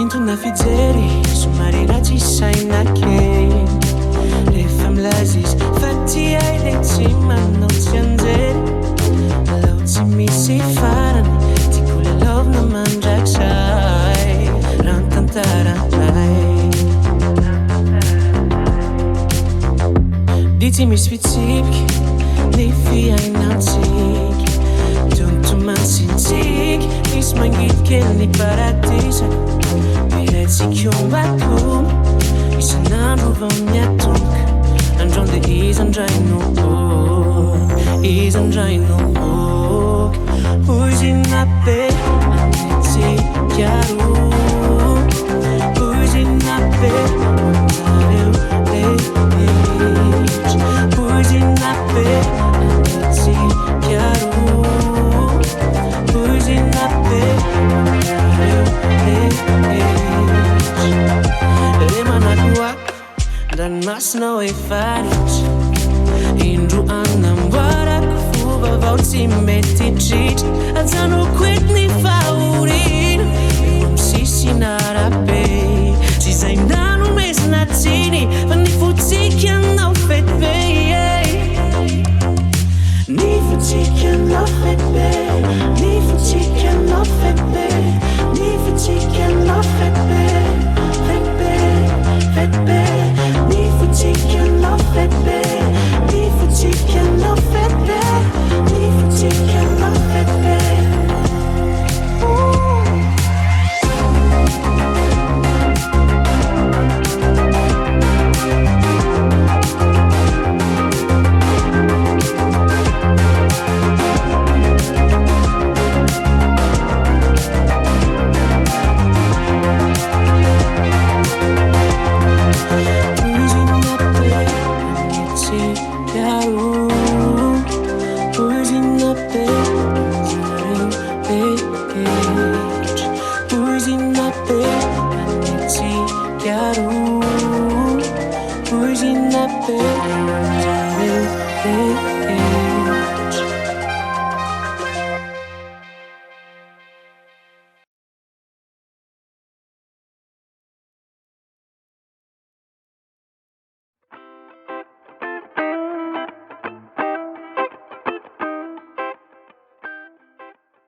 Mintona fijery somary raha tsy sainakely rehefa milaza izy fa ty ay le tsy manao tsy anjery alao tsy misy farany tiako lalaovina mandrakizay raha ny tantaranay dia tsy misy fitsipiky ny fiainantsika tontomantsitsika misy mangidy kely ny paradisako Ilaitsika ombakomo isan'andro vao miatonga androany dia izandray no Poizina be anetsika roa Poizina be manareo rehetra Poizina be anetsika roa Poizina be manareo rehetra Remanakoako ranomasina hoe faritra Indro anamboarako fovavao tsy mety tritra Ajanoko eto ny fahoriana eo amin'ny sisin'arabe Tsy izay nanomezina tsiny fa ny fotsika anao fety be Ny fotsika anao fety be Ny fotsika anao fety be Ny fotsika anao fety be Fety be Ny fotsika anao fety be Ny fotsika anao fety be Ny fotsika anao fety be Poizina be,